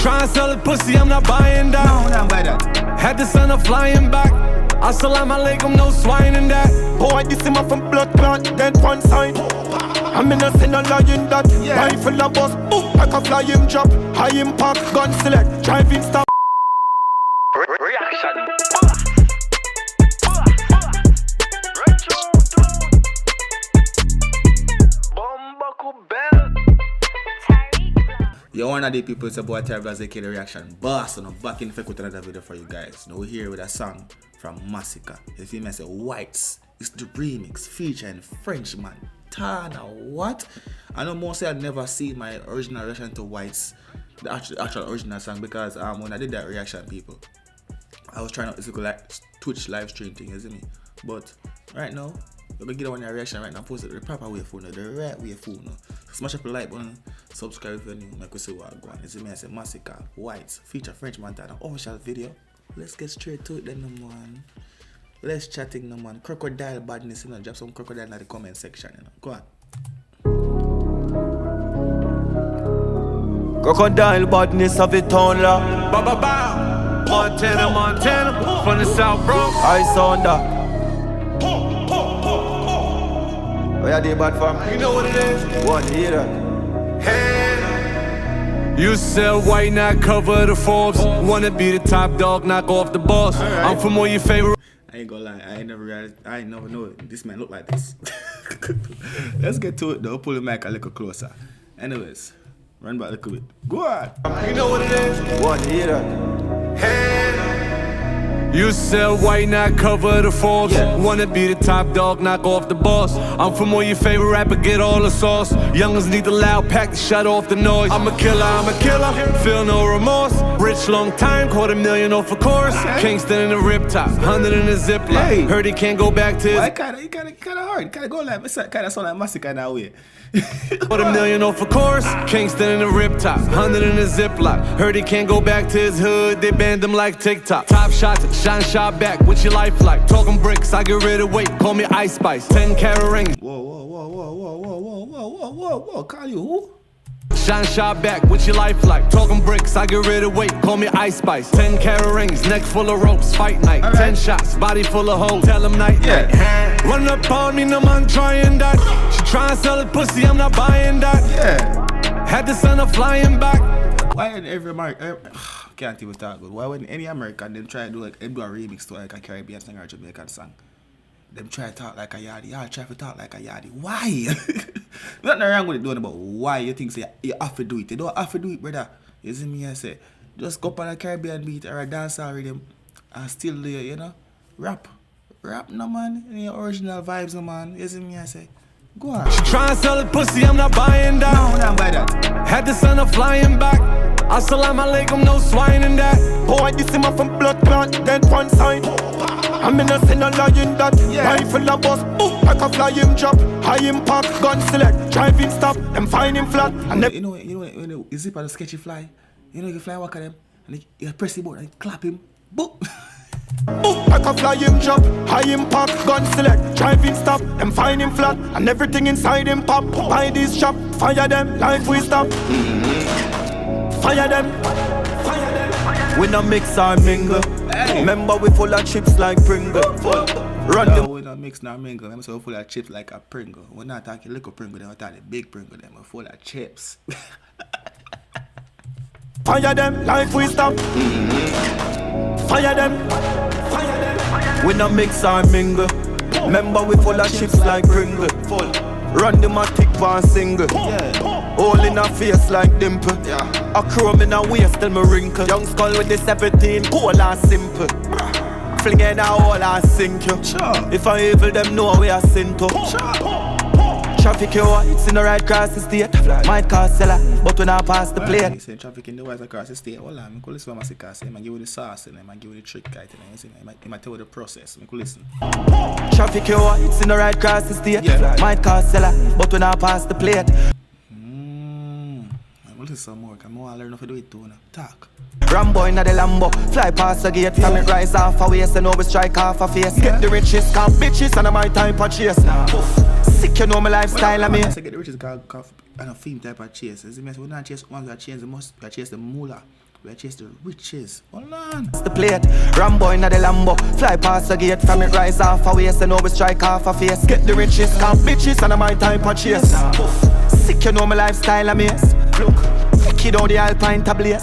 try and sell the pussy, I'm not buying that. No, not buy that. Had to send her flying back. Assalamu alaikum, no swine in that. Boy, this him up from blood clot, dead one side. I'm in a sin a lying that. Rifle a bus, like a flying drop. High impact, gun select, driving stop. Reaction. Yo, one of the people say boy TyrekeReacts 𝐑𝐂𝐂𝐓𝐈𝐎𝐍 boss, and I'm back in with another video for you guys. Now we're here with a song from Masicka. The female say Whites. It's the remix featuring Frenchman Tana. What? I know mostly I've never seen my original reaction to Whites, the actual original song, because when I did that reaction, people, I was trying to like Twitch live stream thing, isn't me? But right now, we're gonna get on your reaction right now, post it the proper way for now, the right way for now. Smash up the like button, subscribe if you're new, make us see what I'm going. It's me, I say Masicka, Whites, feature Frenchman Tana, official video. Let's get straight to it then, no man. Let's chatting, no man. Crocodile badness, you know, drop some crocodile in the comment section, you know. Go on. Crocodile badness of it on la. Ba ba ba. Montana, from the South Bronx. I saw that. Where are they bad from? You know what it is? What, hear that? You sell white, not cover the Forbes. Wanna be the top dog, knock off the boss. I'm from all your favorite. I ain't gonna lie, I ain't never know this man look like this. Let's get to it though, pull the mic a little closer. Anyways, run back a little bit. Go on. You know what it is? What, hear that? You sell white, not cover the Forbes. Wanna be the top dog, knock off the boss. I'm from all your favorite rapper, get all the sauce. Youngers need the loud pack to shut off the noise. I'm a killer, feel no remorse. Rich long time, $250,000 off a course. Kingston in the rip top, 100 in the zip line. Hey. Heard he can't go back to his. Why kinda hard, kinda go like, kinda sound like Masicka in that way. $250,000 off a course. Kingston in the rip top, 100 in the zip line. Heard he can't go back to his hood, they banned him like TikTok. Top shots, shine shot back, what's your life like? Talking bricks, I get rid of weight, call me Ice Spice. 10-carat ring. Whoa, call you who? Shine shot back, what's your life like? Talking bricks, I get rid of weight, call me Ice Spice. 10-carat rings, neck full of ropes, fight night. 10 shots, body full of holes, tell him night. Run up on me, no man trying that. She try and sell the pussy, I'm not buying that. Had to send her flying back. Why in every American, can't even talk good. Why when any American them try to do like, them do a remix to like a Caribbean song or a Jamaican song, them try to talk like a yardie, y'all try to talk like a yardie. Why? Nothing wrong with it doing about why you think say you have to do it. You don't have to do it, brother. You see me, I say, just go up on a Caribbean beat or a dancehall rhythm and still do, you know, rap no man, in your original vibes no man. You see me, I say, go on. She try and sell the pussy, I'm not buying that. No, not buy that. Had to send her flying back. Assalamu alaikum, no swine in that. Boy, this him up from blood clot, dead one side. I'm in a sin a lying that. Rifle a bus, like a flying drop. High impact, gun select, driving stop. Them find him flat. And You know, you zip on a sketchy fly. You know, you fly walk at them and you press the button and clap him. Boop. like a flying drop. High impact, gun select, driving stop. Them find him flat. And everything inside him pop. Buy this shop, fire them, life we stop. Fire them. We no mix or mingle. Remember we full of chips like Pringle. Run them. We don't mix nor mingle. I'm so full of chips like a Pringle. We're not talking little Pringle, we're talking big Pringle. We're full of chips. Fire them, life we stop. Fire them. We no mix or mingle. Remember we full of chips like Pringle. Run them a tick one single. All in a face like dimple. A chrome in a waist till me wrinkle. Young skull with the 17, cool and simple. Fling in a hole and sink you. If I evil them know we are sin to. Traffic you it's in the right cross the state. Might cost seller, but we not pass the plate. He said traffic in the wise across the state. Hold on, I could listen to Masicka say, I give you the sauce and I give you the trick guy. I might tell you the process. I could listen. Traffic you it's in the right cross the state. Might cost seller, but we not pass the plate. Listen some more, because I want to learn how to do it too now. Talk. Rambo in the Lambo, fly past the gate. From it rise off a waist and now we strike off a face. Get the richest, call bitches and my type of chase. Sick, you know my lifestyle, I mean. I get the richest, call and a theme type of chase. As we not chase ones that chase the most, we chase the moolah. We chase the riches. Hold on. The plate, Rambo in the Lambo. Fly past the gate, from it rise off a waist. And always strike off a face. Get the riches, can't bitches, and my type of chase. Sick, you know my lifestyle, I'm yes. Look, kid on the Alpine tablet.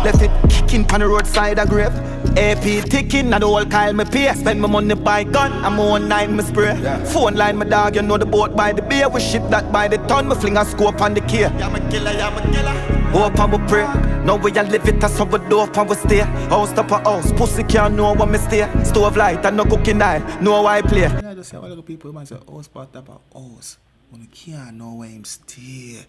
Left it kicking pan the roadside a grave. AP ticking, and the whole Kyle me pay. Spend my money buy gun, I'm on night me spray. Phone line my dog, you know the boat by the beer. We ship that by the ton, me fling a scope on the key. Yeah, me killer, yeah, me killer. Hope and we pray. Now we a live it as how we do up and we stay. House top a house, pussy can't know where me stay. Stove light and no cooking oil, know how I play. Yeah, I just say, well, people might say, house part up a house. When you can't know where him stay.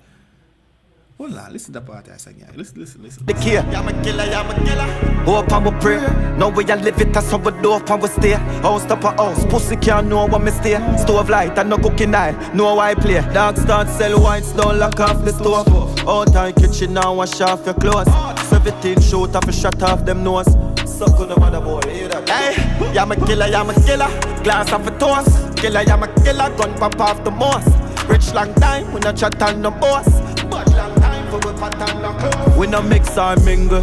Hold on, listen to the part I sang, yeah. Listen. The key. Yeah, me killer, yeah, me killer. Hope and we pray. Now we a live it as how we do up and we stay. House top a house, pussy can't know where me stay. Stove light and no cooking oil, know how I play. Dog start sell whites, don't lock off the stove. Out our kitchen now, wash off your clothes. 17 shoot off a shot off them nose. Suck on the mother boy, hear that? Hey, yeah, me killer, yeah, me killer. Glass off a toast. Killer, yeah, me killer. Gun pop off the moss. Rich long time, we no chat on no boss. But long time for we pat on no clothes. We no mix or mingle.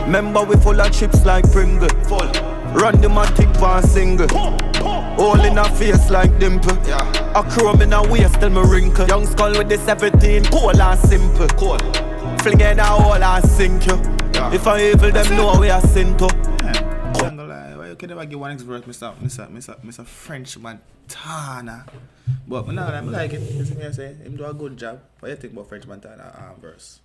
Remember we full of chips like Pringle. Full. Run the matic one single. All in her face like dimple. Yeah. A chrome in her waist till me wrinkle. Young skull with the 17, cool and simple. Cool. Fling in a hole and sink you. Yeah. If I evil them know we are sin to. I'm gonna lie, why you can never give one next verse, Mr. Frenchman Tana. But now I like it. You see me I say, him do a good job. What do you think about Frenchman Tana verse?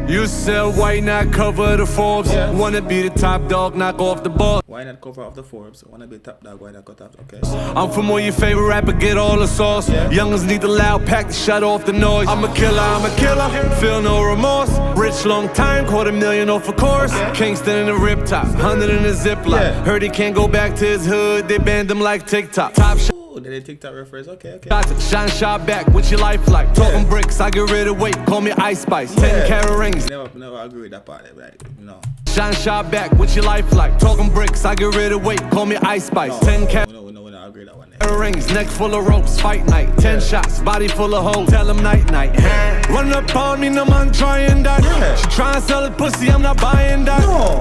You sell white, not cover the Forbes. Yes. Wanna be the top dog, knock off the boss. Why not cover off the Forbes? Wanna be top dog, why not cut off? Okay. I'm from all your favorite rapper, get all the sauce. Yeah. Youngers need the loud pack to shut off the noise. I'm a killer, feel no remorse. Rich long time, $250,000 off a course. Okay. Kingston in the rip top, 100 in the zip line. Yeah. Heard he can't go back to his hood, they banned him like TikTok. Top shot. Oh, did they TikTok reference? Okay. Shine shot back, what's your life like? Talking bricks, I get rid of weight, call me Ice Spice. 10 carat rings. Never agree with that part, like, no. Shine shot back, what's your life like? Talking bricks, I get rid of weight, call me Ice Spice. 10 carat No, agree with that one. rings, neck full of ropes, fight night. 10 shots, body full of hoes, tell him night. Run up on me, no man trying that. Yeah. She trying to sell it pussy, I'm not buying that. No.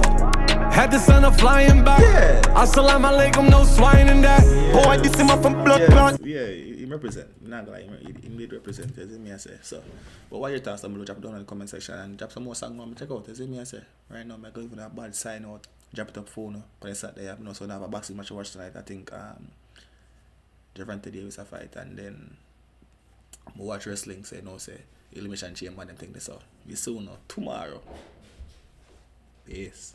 Had the son of flying back. Yeah. Assalamu alaikum, no swine in that. Oh, I this him up from blood clot. Yeah, he represent. I'm not gonna lie, he did represent, as me I say. So, but what your thoughts? I'm gonna drop down in the comment section and drop some more songs. I'm check out. As me I say. Right now, I'm going to a bad sign out. Drop it up phone. Because I sat there. You know, so now I have a boxing match to watch tonight. I think Javante Davis a fight, and then I watch wrestling. Say no, say Elimination Chamber. Them thing this out. Be soon, tomorrow. Peace.